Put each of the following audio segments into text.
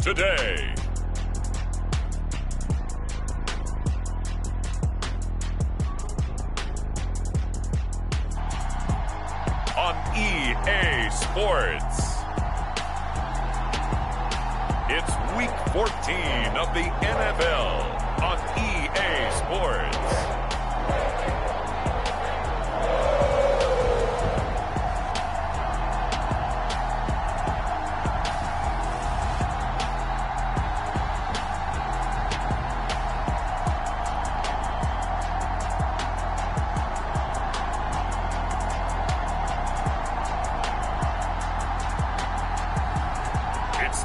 today. On EA Sports. It's Week 14 of the NFL on EA Sports.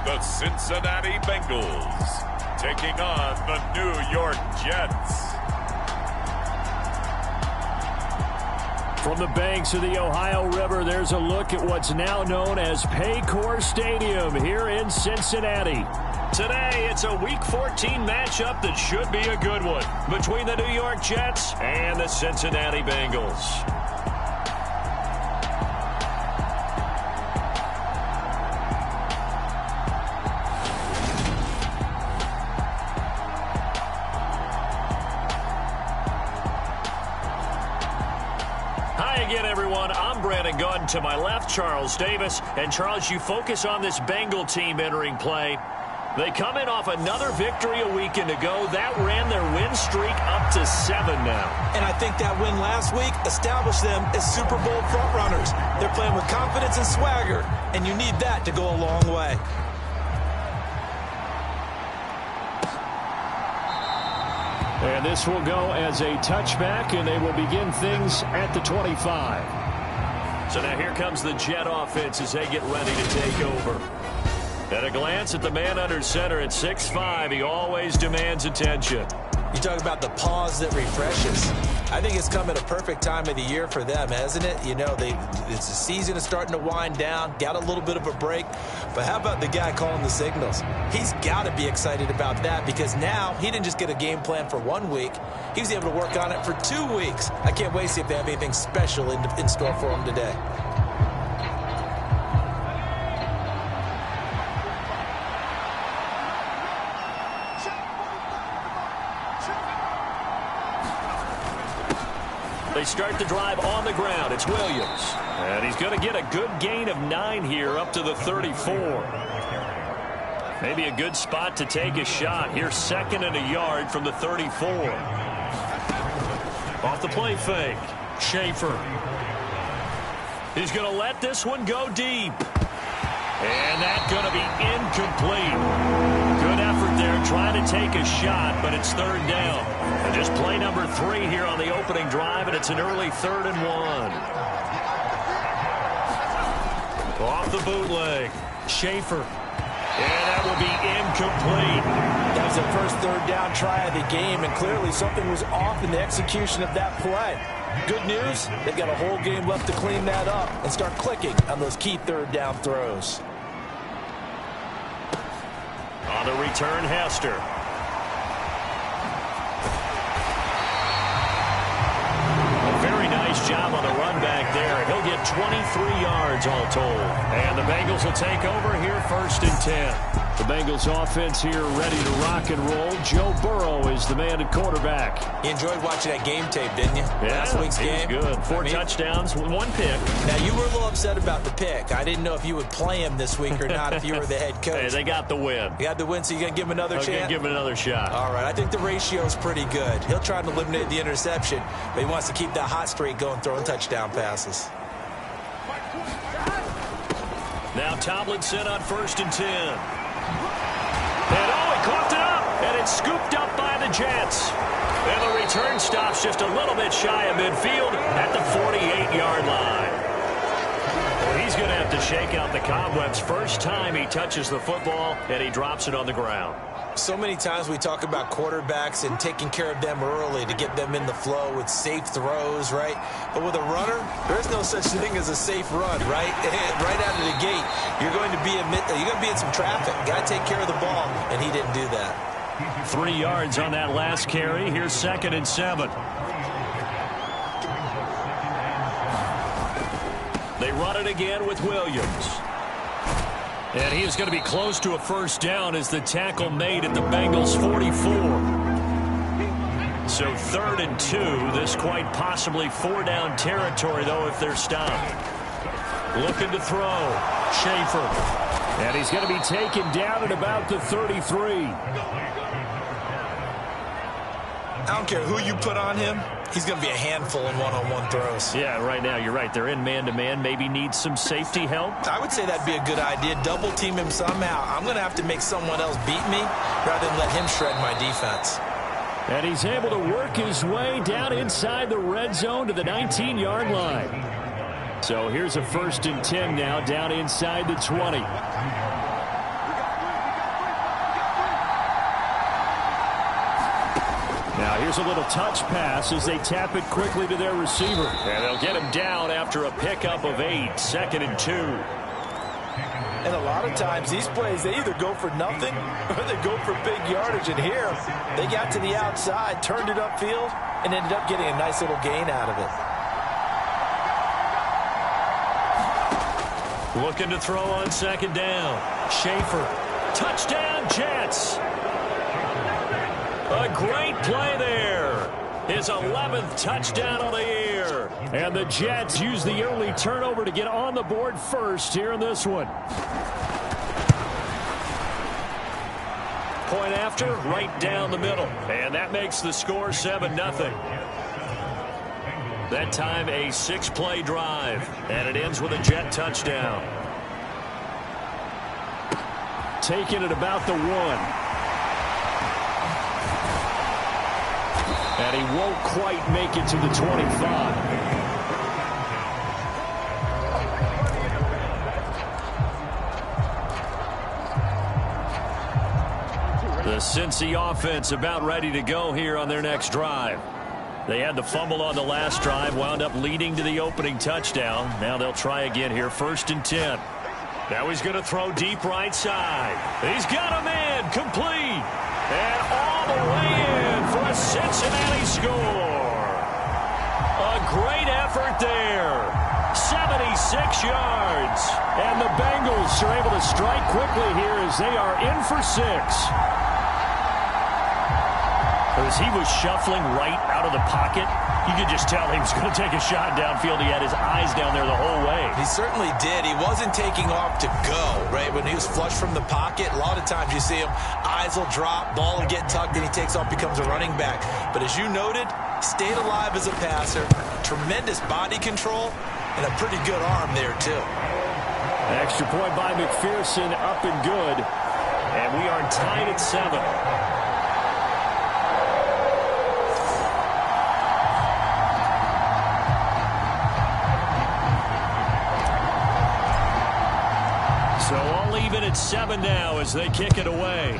The Cincinnati Bengals taking on the New York Jets. From the banks of the Ohio River, there's a look at what's now known as Paycor Stadium here in Cincinnati. Today, it's a Week 14 matchup that should be a good one between the New York Jets and the Cincinnati Bengals. To my left, Charles Davis. And Charles, you focus on this Bengal team entering play. They come in off another victory a weekend ago. That ran their win streak up to 7 now. And I think that win last week established them as Super Bowl frontrunners. They're playing with confidence and swagger, and you need that to go a long way. And this will go as a touchback, and they will begin things at the 25. So now here comes the Jet offense as they get ready to take over. At a glance at the man under center at 6'5", he always demands attention. You talk about the pause that refreshes. I think it's come at a perfect time of the year for them, hasn't it? You know, it's the season is starting to wind down, got a little bit of a break. But how about the guy calling the signals? He's got to be excited about that because now he didn't just get a game plan for 1 week. He was able to work on it for 2 weeks. I can't wait to see if they have anything special in store for him today. They start the drive on the ground. It's Williams. And he's going to get a good gain of 9 here up to the 34. Maybe a good spot to take a shot. Here's 2nd and a yard from the 34. Off the play fake. Schaefer. He's going to let this one go deep. And that's going to be incomplete. Good effort there trying to take a shot, but it's 3rd down. And just play number 3 here on the opening drive, and it's an early 3rd and 1. Off the bootleg. Schaefer. And that will be incomplete. That was the first 3rd down try of the game, and clearly something was off in the execution of that play. Good news, they've got a whole game left to clean that up and start clicking on those key 3rd down throws. On the return, Hester. A very nice job on the run back there. He'll get 23 yards all told. And the Bengals will take over here 1st and 10. The Bengals offense here ready to rock and roll. Joe Burrow is the man at quarterback. You enjoyed watching that game tape, didn't you? Yeah, last week's game. Good. 4 touchdowns, 1 pick. Now, you were a little upset about the pick. I didn't know if you would play him this week or not if you were the head coach. Hey, they got the win. You got the win, so you're going to give him another chance? Give him another shot. All right, I think the ratio is pretty good. He'll try to eliminate the interception, but he wants to keep that hot streak going, throwing touchdown passes. Now Tomlinson on 1st and 10. And he coughed it up, and it's scooped up by the Jets. And the return stops just a little bit shy of midfield at the 48-yard line. Well, he's going to have to shake out the cobwebs first time he touches the football, and he drops it on the ground. So many times we talk about quarterbacks and taking care of them early to get them in the flow with safe throws, right? But with a runner, there's no such thing as a safe run, right? Right out of the gate, you're going to be in some traffic. Got to take care of the ball, and he didn't do that. 3 yards on that last carry. Here's 2nd and 7. They run it again with Williams. And he is going to be close to a first down as the tackle made at the Bengals' 44. So 3rd and 2. This quite possibly 4-down territory, though, if they're stopped. Looking to throw. Schaefer. And he's going to be taken down at about the 33. I don't care who you put on him. He's going to be a handful in one-on-one throws. Yeah, right now, you're right. They're in man-to-man. Maybe needs some safety help. I would say that'd be a good idea. Double team him somehow. I'm going to have to make someone else beat me rather than let him shred my defense. And he's able to work his way down inside the red zone to the 19-yard line. So here's a 1st and 10 now down inside the 20. Now here's a little touch pass as they tap it quickly to their receiver. And they'll get him down after a pickup of 8. 2nd and 2. And a lot of times these plays, they either go for nothing or they go for big yardage. And here, they got to the outside, turned it upfield, and ended up getting a nice little gain out of it. Looking to throw on 2nd down. Schaefer. Touchdown, Jets. A great play there. His 11th touchdown of the year. And the Jets use the early turnover to get on the board first here in this one. Point after, right down the middle. And that makes the score 7-0. That time a 6-play drive. And it ends with a Jet touchdown. Taken at about the 1. And he won't quite make it to the 25. The Cincy offense about ready to go here on their next drive. They had the fumble on the last drive, wound up leading to the opening touchdown. Now they'll try again here, 1st and 10. Now he's going to throw deep right side. He's got him in, complete. And all the way in for a Cincinnati score. A great effort there. 76 yards. And the Bengals are able to strike quickly here as they are in for 6. As he was shuffling right out of the pocket, you could just tell he was going to take a shot downfield. He had his eyes down there the whole way. He certainly did. He wasn't taking off to go, right? When he was flush from the pocket, a lot of times you see him, eyes will drop, ball will get tucked, and he takes off, becomes a running back. But as you noted, stayed alive as a passer, tremendous body control, and a pretty good arm there, too. Extra point by McPherson, up and good. And we are tied at 7. So all even at 7 now as they kick it away.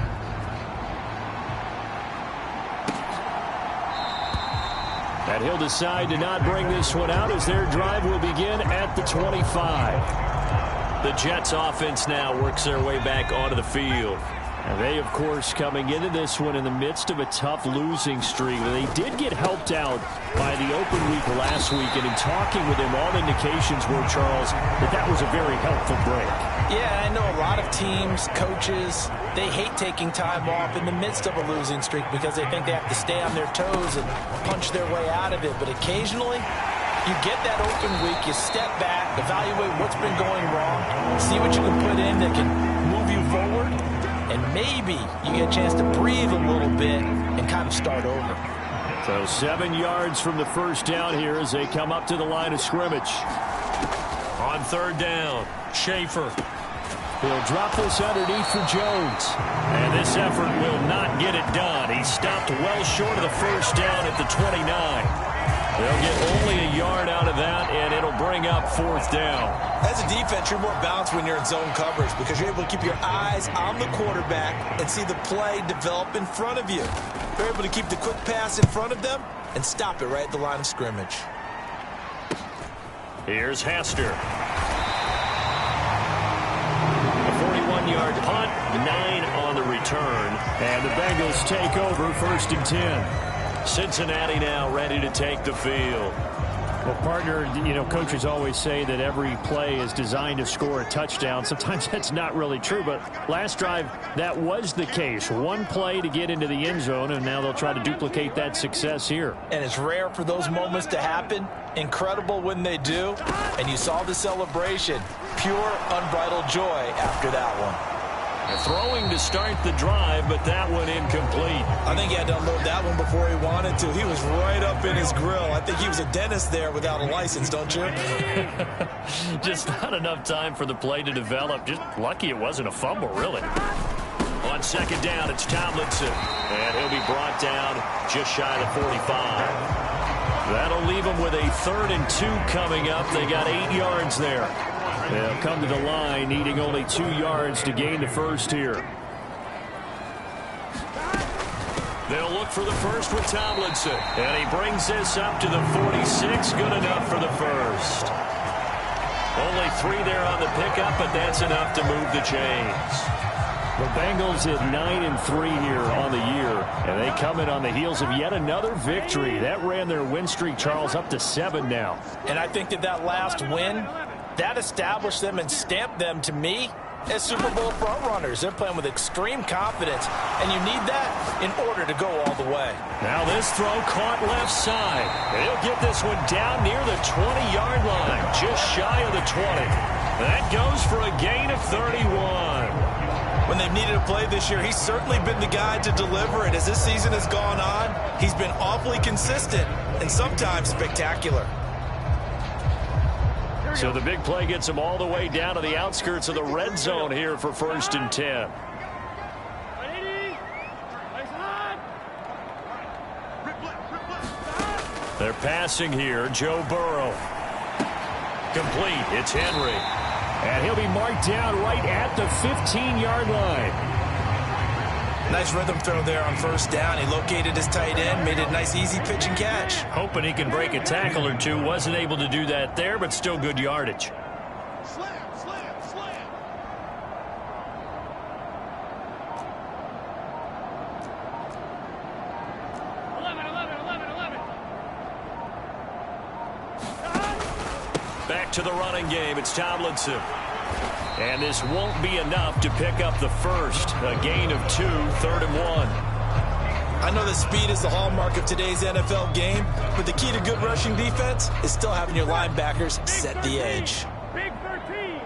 And he'll decide to not bring this one out as their drive will begin at the 25. The Jets offense now works their way back onto the field. And they, of course, coming into this one in the midst of a tough losing streak. They did get helped out by the open week last week. And in talking with him, all indications were, Charles, that was a very helpful break. Yeah, I know a lot of teams, coaches, they hate taking time off in the midst of a losing streak because they think they have to stay on their toes and punch their way out of it. But occasionally, you get that open week, you step back, evaluate what's been going wrong, see what you can put in that can move you forward, and maybe you get a chance to breathe a little bit and kind of start over. So 7 yards from the first down here as they come up to the line of scrimmage. On 3rd down, Schaefer. He'll drop this underneath for Jones. And this effort will not get it done. He stopped well short of the first down at the 29. They'll get only a yard out of that, and it'll bring up 4th down. As a defense, you're more balanced when you're in zone coverage because you're able to keep your eyes on the quarterback and see the play develop in front of you. You're able to keep the quick pass in front of them and stop it right at the line of scrimmage. Here's Hester. A 41-yard punt, 9 on the return. And the Bengals take over 1st and 10. Cincinnati now ready to take the field. Well, partner, you know, coaches always say that every play is designed to score a touchdown. Sometimes that's not really true, but last drive, that was the case. One play to get into the end zone, and now they'll try to duplicate that success here. And it's rare for those moments to happen. Incredible when they do. And you saw the celebration. Pure, unbridled joy after that one. Throwing to start the drive, but that one incomplete. I think he had to unload that one before he wanted to. He was right up in his grill. I think he was a dentist there without a license, don't you? Just not enough time for the play to develop. Just lucky it wasn't a fumble, really. On second down, it's Tomlinson. And he'll be brought down just shy of the 45. That'll leave him with a 3rd and 2 coming up. They got 8 yards there. They'll come to the line, needing only 2 yards to gain the first here. They'll look for the first with Tomlinson. And he brings this up to the 46. Good enough for the first. Only 3 there on the pickup, but that's enough to move the chains. The Bengals at 9-3 here on the year, and they come in on the heels of yet another victory. That ran their win streak, Charles, up to 7 now. And I think that last win, that established them and stamped them, to me, as Super Bowl frontrunners. They're playing with extreme confidence, and you need that in order to go all the way. Now this throw caught left side. And he'll get this one down near the 20-yard line, just shy of the 20. That goes for a gain of 31. When they've needed a play this year, he's certainly been the guy to deliver it. As this season has gone on, he's been awfully consistent and sometimes spectacular. So the big play gets him all the way down to the outskirts of the red zone here for 1st and 10. They're passing here. Joe Burrow. Complete. It's Henry. And he'll be marked down right at the 15-yard line. Nice rhythm throw there on 1st down. He located his tight end, made it a nice, easy pitch and catch. Hoping he can break a tackle or two. Wasn't able to do that there, but still good yardage. Back to the running game. It's Tomlinson. And this won't be enough to pick up the first. A gain of 2, 3rd and 1. I know that speed is the hallmark of today's NFL game, but the key to good rushing defense is still having your linebackers set the edge. Big 13.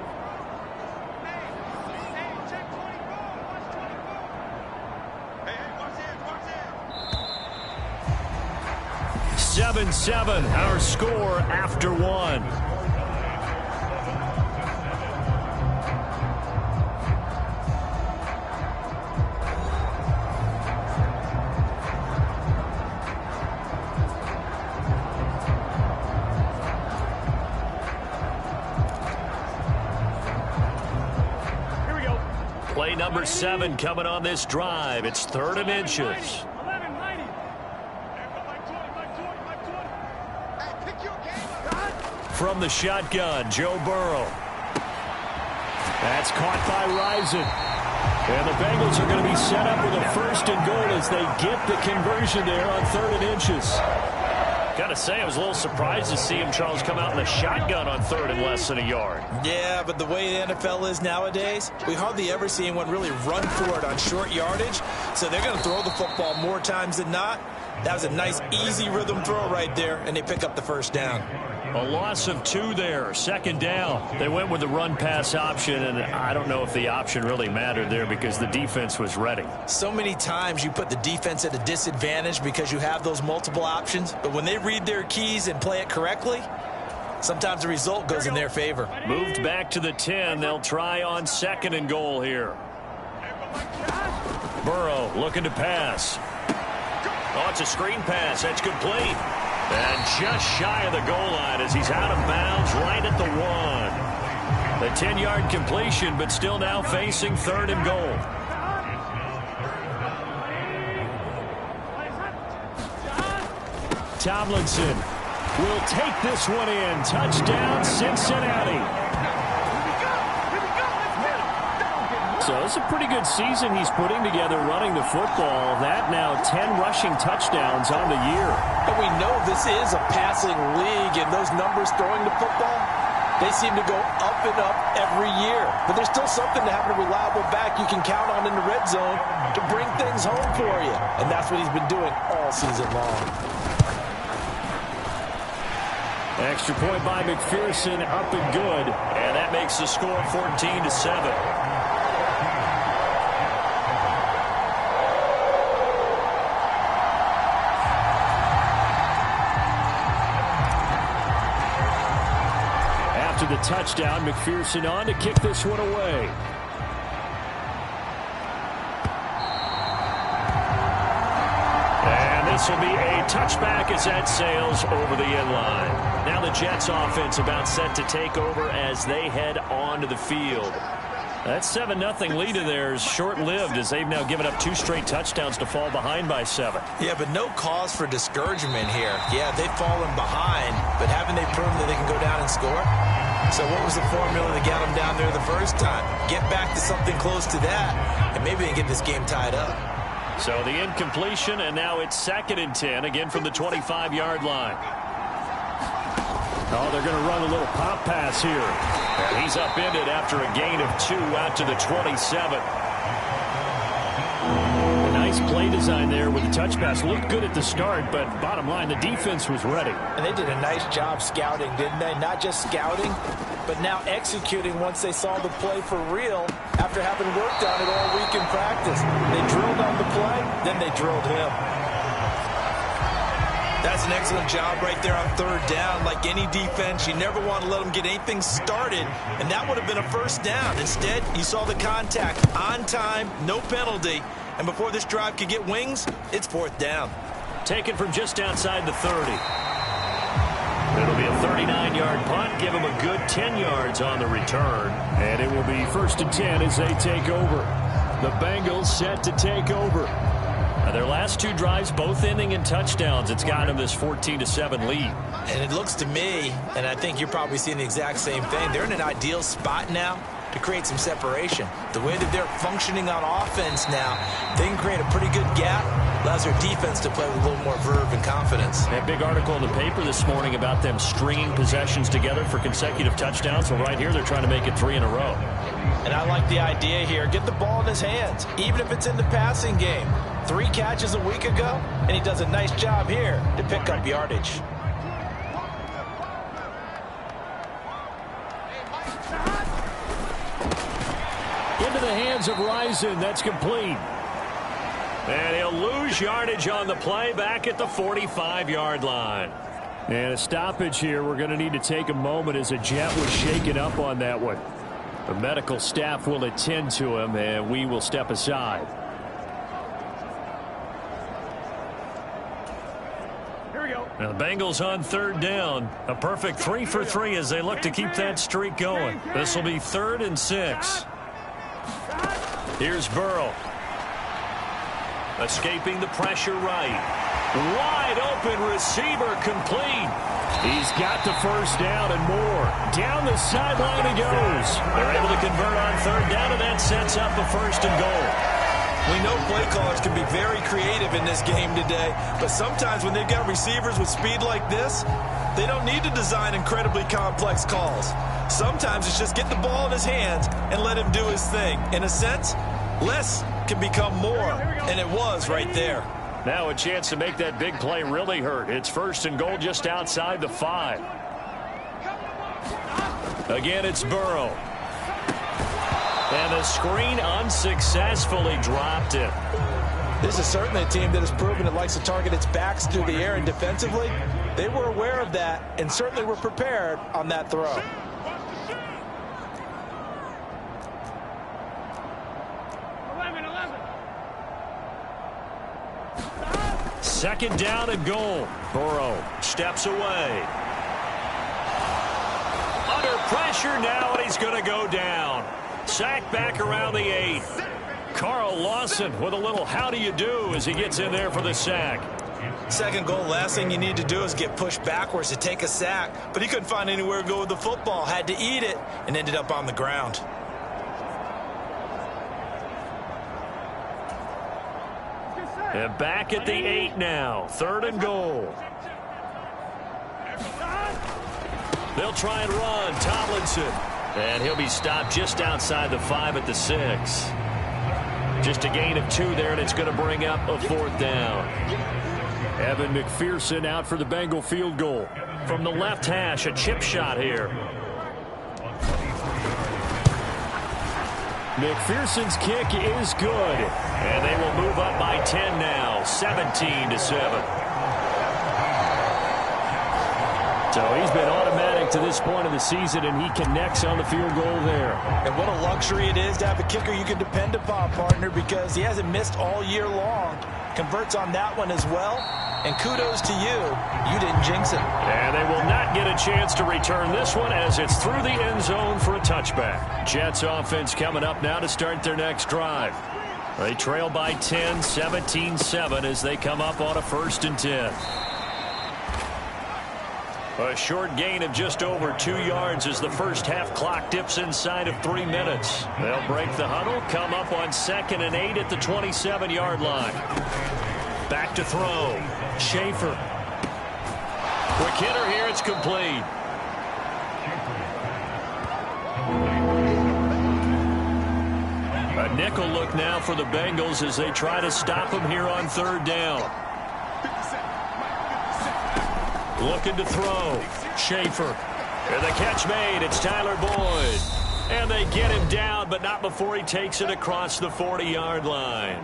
7-7, our score after 1. Play number 7 coming on this drive. It's 3rd and inches. From the shotgun, Joe Burrow. That's caught by Rison. And the Bengals are going to be set up with a 1st and goal as they get the conversion there on 3rd and inches. Got to say, I was a little surprised to see him, Charles, come out in the shotgun on 3rd and less than a yard. Yeah, but the way the NFL is nowadays, we hardly ever see anyone really run for it on short yardage. So they're going to throw the football more times than not. That was a nice, easy rhythm throw right there, and they pick up the 1st down. A loss of 2 there, 2nd down. They went with the run-pass option, and I don't know if the option really mattered there because the defense was ready. So many times you put the defense at a disadvantage because you have those multiple options, but when they read their keys and play it correctly, sometimes the result goes in their favor. Moved back to the 10. They'll try on 2nd and goal here. Burrow looking to pass. Oh, it's a screen pass. That's complete. And just shy of the goal line as he's out of bounds right at the 1. The 10-yard completion, but still now facing 3rd and goal. Tomlinson will take this one in. Touchdown, Cincinnati. So it's a pretty good season he's putting together running the football. That now 10 rushing touchdowns on the year. And we know this is a passing league, and those numbers throwing the football, they seem to go up and up every year. But there's still something to having a reliable back you can count on in the red zone to bring things home for you. And that's what he's been doing all season long. Extra point by McPherson, up and good. And that makes the score 14-7. After the touchdown, McPherson on to kick this one away. And this will be a touchback as that sails over the end line. Now the Jets offense about set to take over as they head onto the field. That 7-0 lead of theirs short-lived as they've now given up 2 straight touchdowns to fall behind by 7. Yeah, but no cause for discouragement here. Yeah, they've fallen behind, but haven't they proven that they can go down and score? So what was the formula that got them down there the first time? Get back to something close to that, and maybe they get this game tied up. So the incompletion, and now it's 2nd and 10, again from the 25-yard line. Oh, they're going to run a little pop pass here. And he's upended after a gain of 2 out to the 27. A nice play design there with the touch pass. Looked good at the start, but bottom line, the defense was ready. And they did a nice job scouting, didn't they? Not just scouting, but now executing once they saw the play for real after having worked on it all week in practice. They drilled on the play, then they drilled him. That's an excellent job right there on 3rd down. Like any defense, you never want to let them get anything started, and that would have been a 1st down. Instead, you saw the contact on time, no penalty, and before this drive could get wings, it's 4th down. Taken from just outside the 30. It'll be a 39-yard punt, give them a good 10 yards on the return, and it will be 1st and 10 as they take over. The Bengals set to take over. Their last 2 drives, both ending in touchdowns. It's got them this 14-7 lead. And it looks to me, and I think you're probably seeing the exact same thing, they're in an ideal spot now to create some separation. The way that they're functioning on offense now, they can create a pretty good gap, allows their defense to play with a little more verve and confidence. A big article in the paper this morning about them stringing possessions together for consecutive touchdowns. Well, right here, they're trying to make it 3 in a row. And I like the idea here. Get the ball in his hands, even if it's in the passing game. 3 catches a week ago, and he does a nice job here to pick up yardage. Into the hands of Rison. That's complete. And he'll lose yardage on the play back at the 45-yard line. And a stoppage here. We're going to need to take a moment as a Jet was shaken up on that one. The medical staff will attend to him, and we will step aside. Now the Bengals on 3rd down. A perfect 3 for 3 as they look to keep that streak going. This will be 3rd and 6. Here's Burrow. Escaping the pressure right. Wide open receiver complete. He's got the 1st down and more. Down the sideline he goes. They're able to convert on 3rd down, and that sets up a 1st and goal. We know play callers can be very creative in this game today, but sometimes when they've got receivers with speed like this, they don't need to design incredibly complex calls. Sometimes it's just get the ball in his hands and let him do his thing. In a sense, less can become more, and it was right there. Now a chance to make that big play really hurt. It's 1st and goal just outside the 5. Again, it's Burrow. And the screen unsuccessfully dropped it. This is certainly a team that has proven it likes to target its backs through the air, and defensively, they were aware of that and certainly were prepared on that throw. Second down and goal. Burrow steps away. Under pressure now, and he's going to go down. Sacked back around the 8. Carl Lawson with a little how do you do as he gets in there for the sack. Second goal, last thing you need to do is get pushed backwards to take a sack, but he couldn't find anywhere to go with the football, had to eat it, and ended up on the ground. And back at the 8 now. 3rd and goal. They'll try and run. Tomlinson. And he'll be stopped just outside the 5 at the 6. Just a gain of 2 there, and it's going to bring up a 4th down. Evan McPherson out for the Bengal field goal. From the left hash, a chip shot here. McPherson's kick is good. And they will move up by 10 now, 17-7. So he's been automatic to this point of the season, and he connects on the field goal there. And what a luxury it is to have a kicker you can depend upon, partner, because he hasn't missed all year long. Converts on that one as well. And kudos to you. You didn't jinx it. And they will not get a chance to return this one as it's through the end zone for a touchback. Jets offense coming up now to start their next drive. They trail by 10, 17-7 as they come up on a 1st and 10. A short gain of just over 2 yards as the first half clock dips inside of 3 minutes. They'll break the huddle, come up on 2nd and 8 at the 27-yard line. Back to throw. Schaefer. Quick hitter here. It's complete. A nickel look now for the Bengals as they try to stop him here on 3rd down. Looking to throw. Schaefer. And the catch made. It's Tyler Boyd. And they get him down, but not before he takes it across the 40-yard line.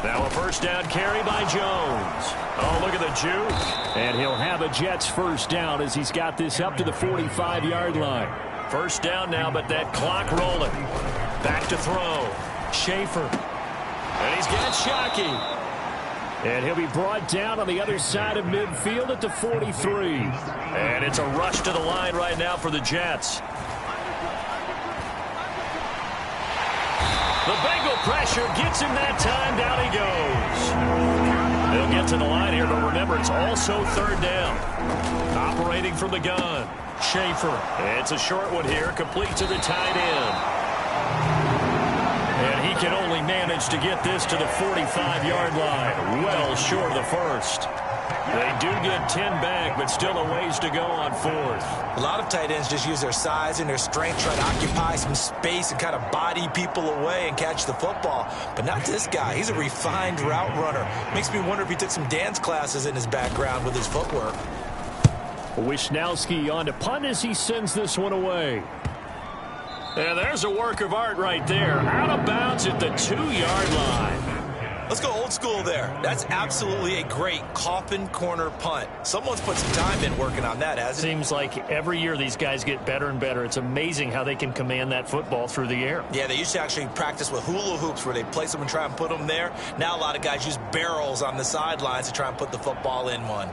Now a 1st down carry by Jones. Oh, look at the juke. And he'll have a Jets 1st down as he's got this up to the 45-yard line. 1st down now, but that clock rolling. Back to throw. Schaefer. And he's got Shockey. And he'll be brought down on the other side of midfield at the 43. And it's a rush to the line right now for the Jets. The Bengal pressure gets him that time. Down he goes. They'll get to the line here, but remember, it's also 3rd down. Operating from the gun. Schaefer. It's a short one here, complete to the tight end. And he can only manage to get this to the 45-yard line. Well short of the 1st. They do get 10 back, but still a ways to go on 4th. A lot of tight ends just use their size and their strength, try to occupy some space and kind of body people away and catch the football. But not this guy. He's a refined route runner. Makes me wonder if he took some dance classes in his background with his footwork. Wisnowski on to punt as he sends this one away. And there's a work of art right there. Out of bounds at the 2-yard line. Let's go old school there. That's absolutely a great coffin corner punt. Someone's put some time in working on that, hasn't it? Seems like every year these guys get better and better. It's amazing how they can command that football through the air. Yeah, they used to actually practice with hula hoops where they place them and try and put them there. Now a lot of guys use barrels on the sidelines to try and put the football in one.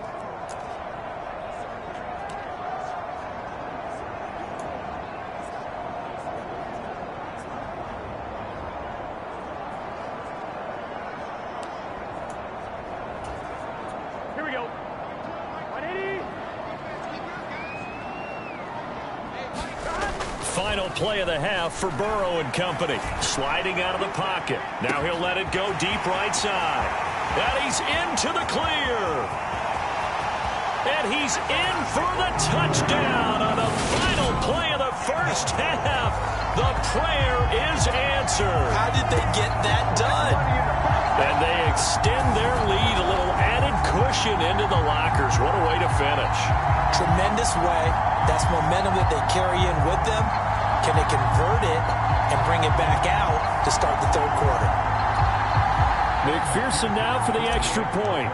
Final play of the half for Burrow and company. Sliding out of the pocket. Now he'll let it go deep right side. And he's into the clear. And he's in for the touchdown on the final play of the first half. The prayer is answered. How did they get that done? And they extend their lead, a little added cushion into the lockers. What a way to finish. Tremendous way. That's momentum that they carry in with them. Can they convert it and bring it back out to start the 3rd quarter? McPherson now for the extra point.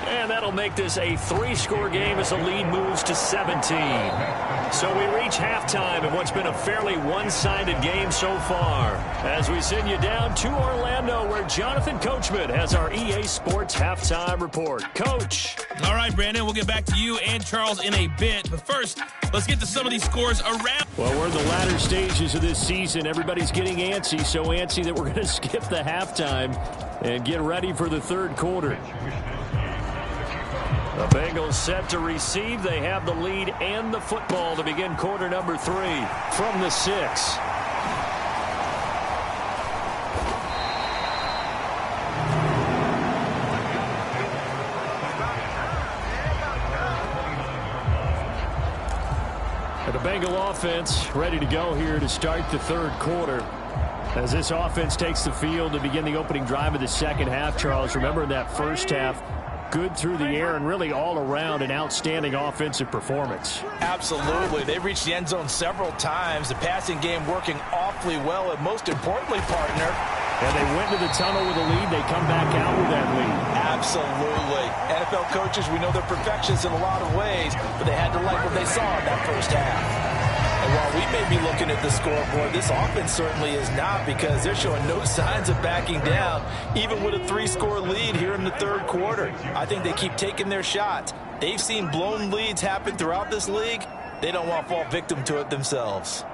And that'll make this a 3-score game as the lead moves to 17. So we reach halftime in what's been a fairly one-sided game so far. As we send you down to Orlando, where Jonathan Coachman has our EA Sports halftime report. Coach. All right, Brandon, we'll get back to you and Charles in a bit. But first, let's get to some of these scores around. Well, we're in the latter stages of this season. Everybody's getting antsy, so antsy that we're going to skip the halftime and get ready for the third quarter. The Bengals set to receive. They have the lead and the football to begin quarter number 3 from the 6. And the Bengal offense ready to go here to start the third quarter. As this offense takes the field to begin the opening drive of the second half, Charles, remember in that first half, good through the air and really all around an outstanding offensive performance. Absolutely. They reached the end zone several times. The passing game working awfully well, and most importantly, partner. And they went to the tunnel with a lead. They come back out with that lead. Absolutely. NFL coaches, we know they're perfectionists in a lot of ways, but they had to like what they saw in that first half. And while we may be looking at the scoreboard, this offense certainly is not, because they're showing no signs of backing down, even with a 3-score lead here in the third quarter. I think they keep taking their shots. They've seen blown leads happen throughout this league. They don't want to fall victim to it themselves.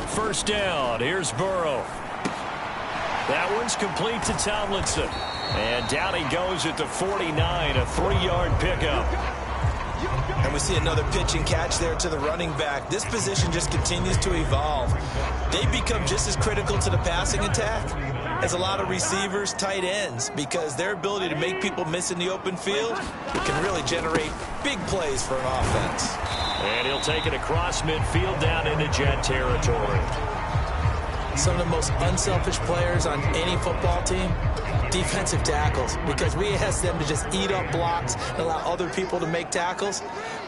First down. Here's Burrow. That one's complete to Tomlinson. And down he goes at the 49, a 3-yard pickup. And we see another pitch and catch there to the running back. This position just continues to evolve. They become just as critical to the passing attack as a lot of receivers, tight ends, because their ability to make people miss in the open field can really generate big plays for an offense. And he'll take it across midfield down into Jet territory. Some of the most unselfish players on any football team, defensive tackles, because we ask them to just eat up blocks and allow other people to make tackles.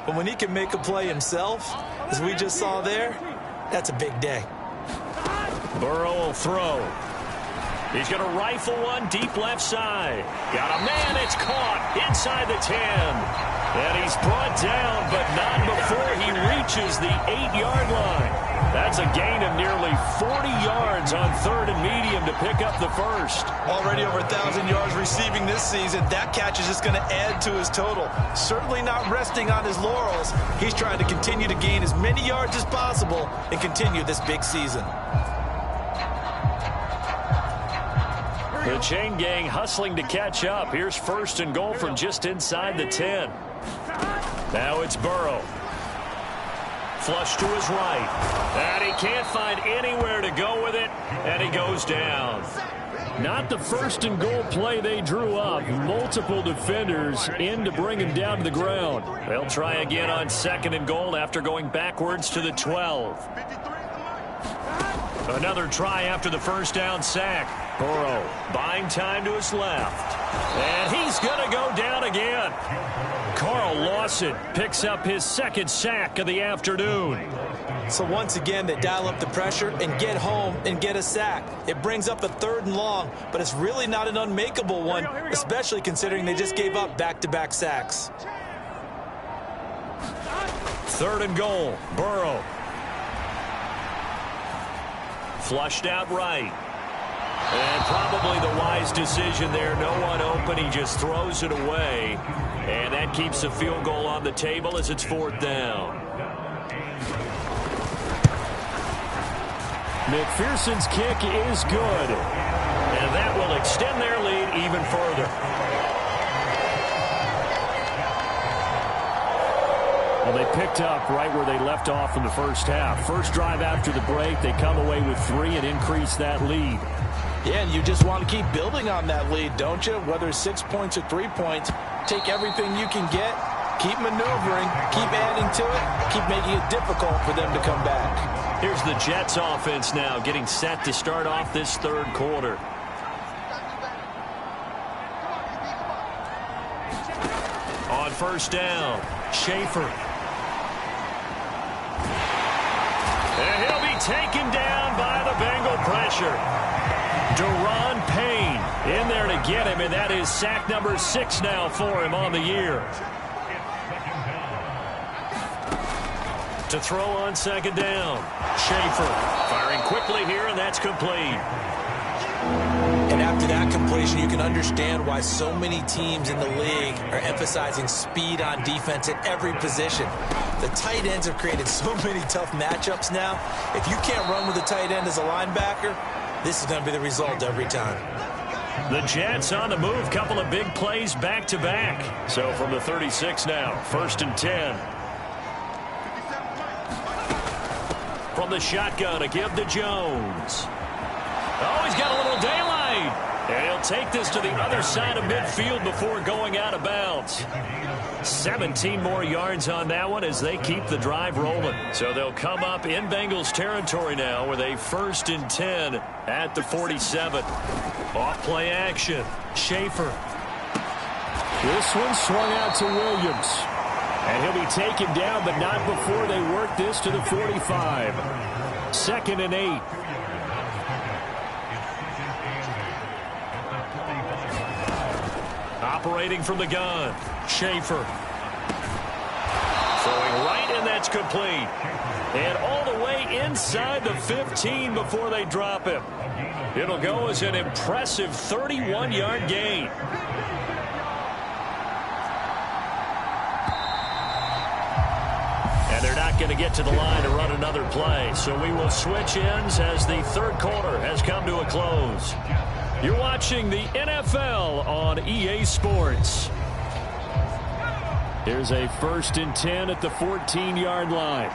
But when he can make a play himself, as we just saw there, that's a big day. Burrow will throw. He's going to rifle one deep left side. Got a man, it's caught inside the 10. And he's brought down, but not before he reaches the 8-yard line. That's a gain of nearly 40 yards on third and medium to pick up the first. Already over 1,000 yards receiving this season. That catch is just going to add to his total. Certainly not resting on his laurels. He's trying to continue to gain as many yards as possible and continue this big season. The chain gang hustling to catch up. Here's first and goal from just inside the 10. Now it's Burrow. Flush to his right. And he can't find anywhere to go with it. And he goes down. Not the first and goal play they drew up. Multiple defenders in to bring him down to the ground. They'll try again on second and goal after going backwards to the 12. Another try after the first down sack. Burrow buying time to his left. And he's going to go down again. Carl Lawson picks up his second sack of the afternoon. So once again, they dial up the pressure and get home and get a sack. It brings up a 3rd and long, but it's really not an unmakeable one, especially considering they just gave up back-to-back sacks. 3rd and goal, Burrow. Flushed out right. And probably the wise decision there. No one open. He just throws it away. And that keeps the field goal on the table as it's 4th down. McPherson's kick is good. And that will extend their lead even further. Well, they picked up right where they left off in the first half. First drive after the break, they come away with 3 and increase that lead. Yeah, and you just want to keep building on that lead, don't you? Whether it's 6 points or 3 points, take everything you can get, keep maneuvering, keep adding to it, keep making it difficult for them to come back. Here's the Jets offense now getting set to start off this third quarter. On first down, Schaefer. And he'll be taken down by the Bengal pressure. Deron Payne in there to get him, and that is sack number 6 now for him on the year. To throw on second down. Schaefer firing quickly here, and that's complete. And after that completion, you can understand why so many teams in the league are emphasizing speed on defense at every position. The tight ends have created so many tough matchups now. If you can't run with a tight end as a linebacker, this is going to be the result every time. The Jets on the move. Couple of big plays back-to-back. So from the 36 now, 1st and 10. From the shotgun, a give to Jones. Oh, he's got a little daylight. And he'll take this to the other side of midfield before going out of bounds. 17 more yards on that one as they keep the drive rolling. So they'll come up in Bengals territory now with a 1st and 10 at the 47. Off play action. Schaefer. This one swung out to Williams. And he'll be taken down, but not before they work this to the 45. 2nd and 8. Operating from the gun. Schaefer. Throwing right, and that's complete. And all the way inside the 15 before they drop him. It'll go as an impressive 31-yard gain. And they're not going to get to the line to run another play. So we will switch ends as the third quarter has come to a close. You're watching the NFL on EA Sports. Here's a 1st and 10 at the 14-yard line.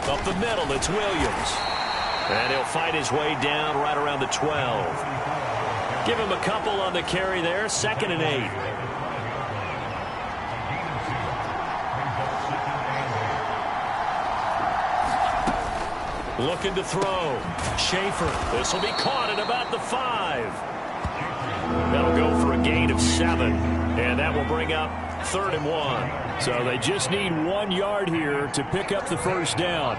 Up the middle, it's Williams. And he'll fight his way down right around the 12. Give him a couple on the carry there. 2nd and 8. Looking to throw. Schaefer. This will be caught at about the 5. That'll go for a gain of 7. And that will bring up 3rd and 1. So they just need 1 yard here to pick up the 1st down.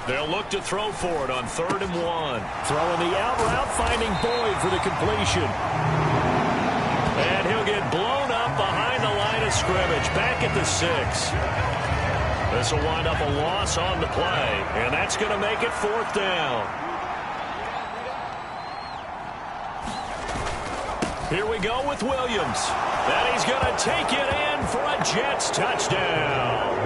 They'll look to throw for it on 3rd and 1. Throwing the out route, finding Boyd for the completion. And he'll get blown up behind the line of scrimmage. Back at the 6. This will wind up a loss on the play, and that's going to make it 4th down. Here we go with Williams. And he's going to take it in for a Jets touchdown.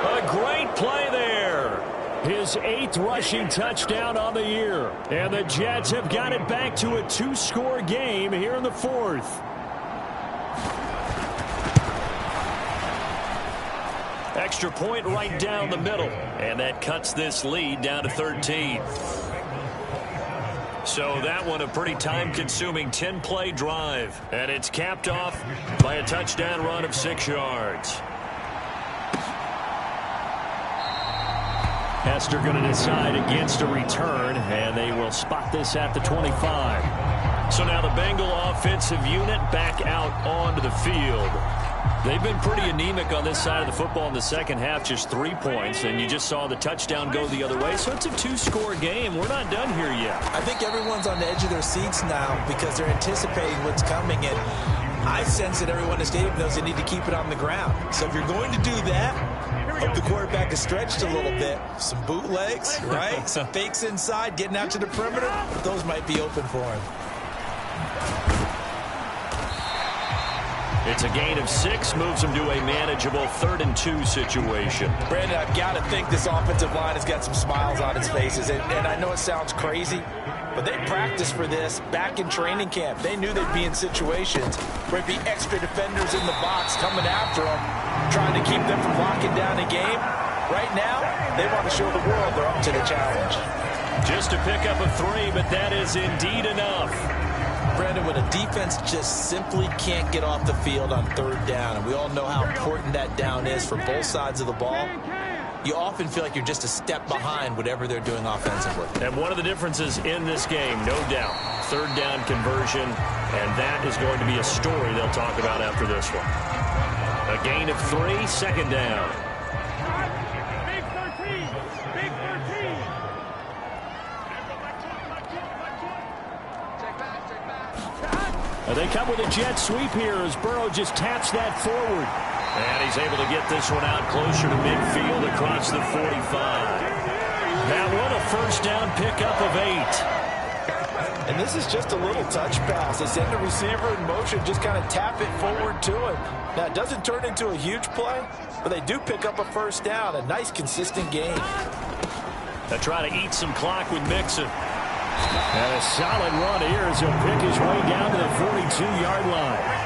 A great play there. His 8th rushing touchdown on the year. And the Jets have got it back to a 2-score game here in the 4th. Extra point right down the middle. And that cuts this lead down to 13. So that one a pretty time-consuming 10-play drive. And it's capped off by a touchdown run of 6 yards. Hester going to decide against a return, and they will spot this at the 25. So now the Bengal offensive unit back out onto the field. They've been pretty anemic on this side of the football in the second half, just 3 points, and you just saw the touchdown go the other way. So it's a 2-score game. We're not done here yet. I think everyone's on the edge of their seats now because they're anticipating what's coming, and I sense that everyone in the stadium knows they need to keep it on the ground. So if you're going to do that, hope the quarterback is stretched a little bit. Some bootlegs, right? Some fakes inside, getting out to the perimeter. Those might be open for him. It's a gain of 6, moves them to a manageable 3rd and 2 situation. Brandon, I've got to think this offensive line has got some smiles on its faces. And I know it sounds crazy, but they practiced for this back in training camp. They knew they'd be in situations where there'd be extra defenders in the box coming after them, trying to keep them from locking down a game. Right now, they want to show the world they're up to the challenge. Just to pick up a 3, but that is indeed enough. Brandon, when a defense just simply can't get off the field on 3rd down, and we all know how important that down is for both sides of the ball, you often feel like you're just a step behind whatever they're doing offensively. And one of the differences in this game, no doubt, 3rd down conversion, and that is going to be a story they'll talk about after this one. A gain of 3, 2nd down. They come with a jet sweep here as Burrow just taps that forward. And he's able to get this one out closer to midfield across the 45. That one a first down pickup of 8. And this is just a little touch pass. They send the receiver in motion, just kind of tap it forward to him. Now, it doesn't turn into a huge play, but they do pick up a first down. A nice, consistent game. They try to eat some clock with Mixon. And a solid run here as he'll pick his way down to the 42-yard line.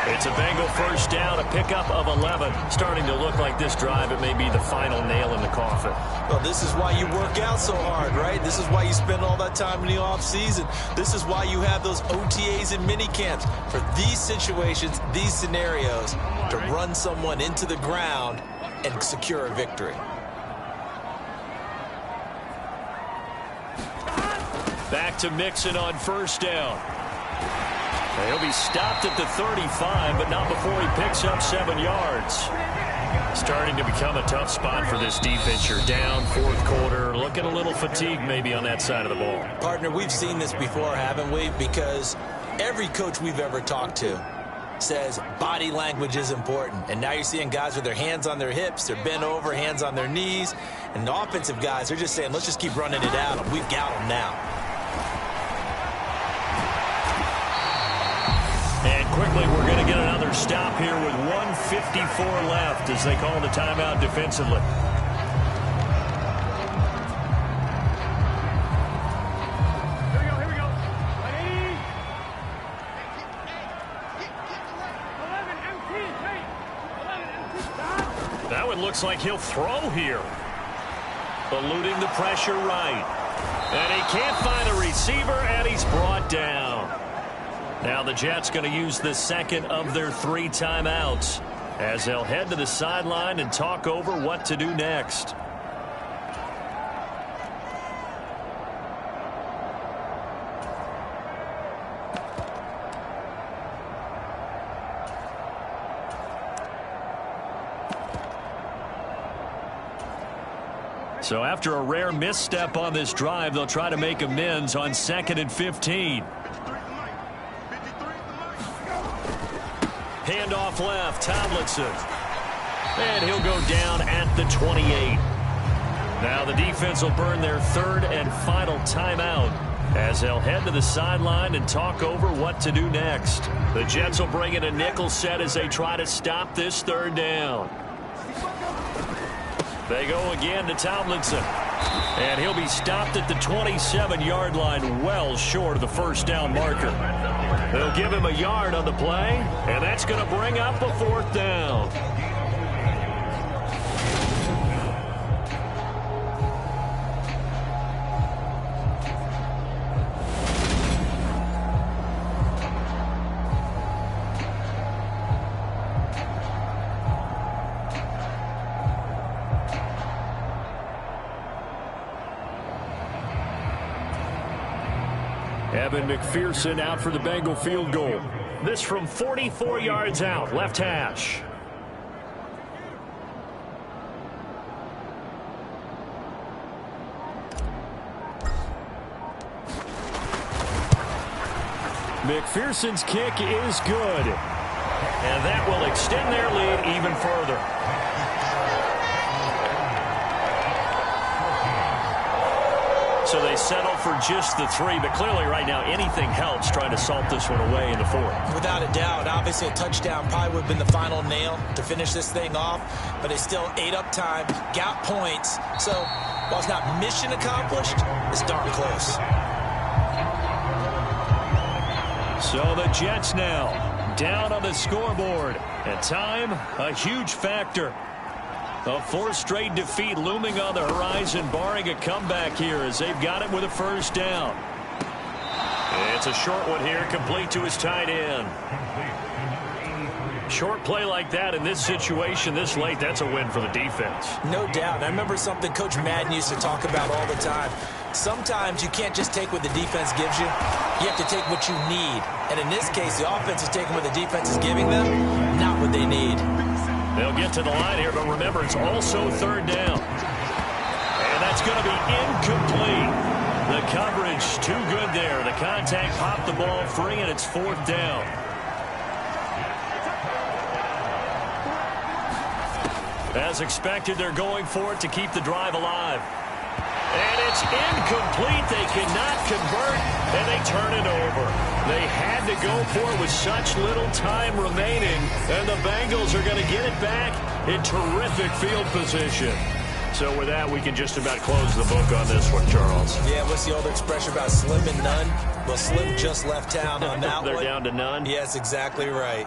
It's a Bengal first down, a pickup of 11. Starting to look like this drive, it may be the final nail in the coffin. Well, this is why you work out so hard, right? This is why you spend all that time in the offseason. This is why you have those OTAs and mini camps. For these situations, these scenarios, to run someone into the ground and secure a victory. Back to Mixon on first down. He'll be stopped at the 35, but not before he picks up 7 yards. Starting to become a tough spot for this defense. You're down, fourth quarter, looking a little fatigued maybe on that side of the ball. Partner, we've seen this before, haven't we? Because every coach we've ever talked to says body language is important. And now you're seeing guys with their hands on their hips, they're bent over, hands on their knees. And the offensive guys are just saying, let's just keep running it out. We've got them now. And quickly, we're going to get another stop here with 1:54 left as they call the timeout defensively. Here we go. Ready? 11 empty. That one looks like he'll throw here. Eluding the pressure right. And he can't find a receiver, and he's brought down. Now the Jets going to use the second of their 3 timeouts as they'll head to the sideline and talk over what to do next. So after a rare misstep on this drive, they'll try to make amends on 2nd and 15. Handoff left, Tomlinson. And he'll go down at the 28. Now the defense will burn their 3rd and final timeout as they'll head to the sideline and talk over what to do next. The Jets will bring in a nickel set as they try to stop this 3rd down. They go again to Tomlinson. And he'll be stopped at the 27-yard line, well short of the first down marker. They'll give him a yard on the play, and that's going to bring up a 4th down. Evan McPherson out for the Bengal field goal. This from 44 yards out, left hash. McPherson's kick is good. And that will extend their lead even further. So they settle for just the 3, but clearly right now anything helps trying to salt this one away in the 4th. Without a doubt, obviously a touchdown probably would have been the final nail to finish this thing off, but they still ate up time, got points. So while it's not mission accomplished, it's darn close. So the Jets now down on the scoreboard, and time a huge factor. A 4th straight defeat looming on the horizon, barring a comeback here as they've got it with a first down. It's a short one here, complete to his tight end. Short play like that in this situation this late, that's a win for the defense. No doubt. I remember something Coach Madden used to talk about all the time. Sometimes you can't just take what the defense gives you. You have to take what you need. And in this case, the offense is taking what the defense is giving them, not what they need. They'll get to the line here, but remember, it's also 3rd down. And that's going to be incomplete. The the coverage too good there. The contact popped the ball free, and it's 4th down. As expected, they're going for it to keep the drive alive. And it's incomplete. They cannot convert, and they turn it over. They had to go for it with such little time remaining, and the Bengals are going to get it back in terrific field position. So with that, we can just about close the book on this one, Charles. Yeah, what's the old expression about slim and none? Well, Slim just left town on that They're one. down to none? Yes, exactly right.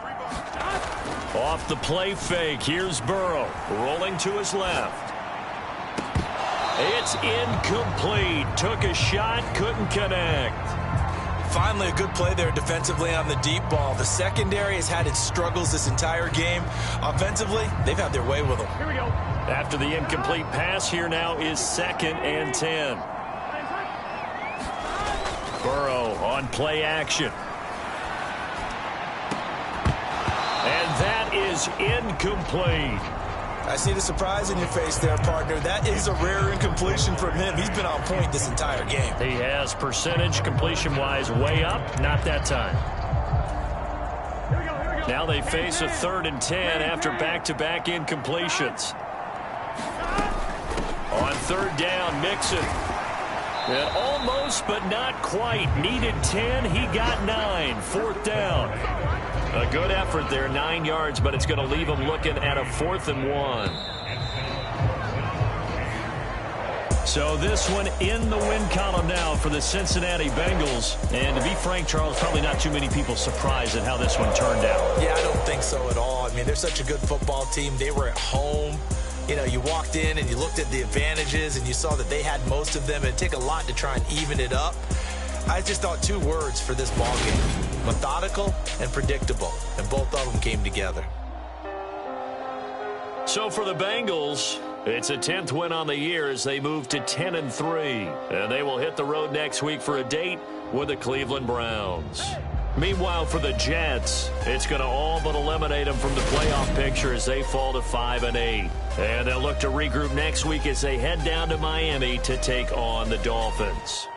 Off the play fake, here's Burrow, rolling to his left. It's incomplete. Took a shot, couldn't connect. Finally, a good play there defensively on the deep ball. The secondary has had its struggles this entire game. Offensively, they've had their way with them. Here we go. After the incomplete pass, here now is 2nd and 10. Burrow on play action. And that is incomplete. I see the surprise in your face there, partner. That is a rare incompletion from him. He's been on point this entire game. He has percentage completion-wise way up. Not that time. Here we go. Here we go. Now they face a 3rd and 10 after back-to-back incompletions. On 3rd down, Mixon. And almost, but not quite. Needed 10. He got 9. 4th down. A good effort there, 9 yards, but it's going to leave him looking at a 4th and 1. So this one in the win column now for the Cincinnati Bengals. And to be frank, Charles, probably not too many people surprised at how this one turned out. Yeah, I don't think so at all. I mean, they're such a good football team. They were at home. You know, you walked in and you looked at the advantages and you saw that they had most of them. It'd take a lot to try and even it up. I just thought 2 words for this ball game: methodical and predictable, and both of them came together. So for the Bengals, it's a 10th win on the year as they move to 10-3, and they will hit the road next week for a date with the Cleveland Browns. Meanwhile, for the Jets, it's going to all but eliminate them from the playoff picture as they fall to 5-8. And they'll look to regroup next week as they head down to Miami to take on the Dolphins.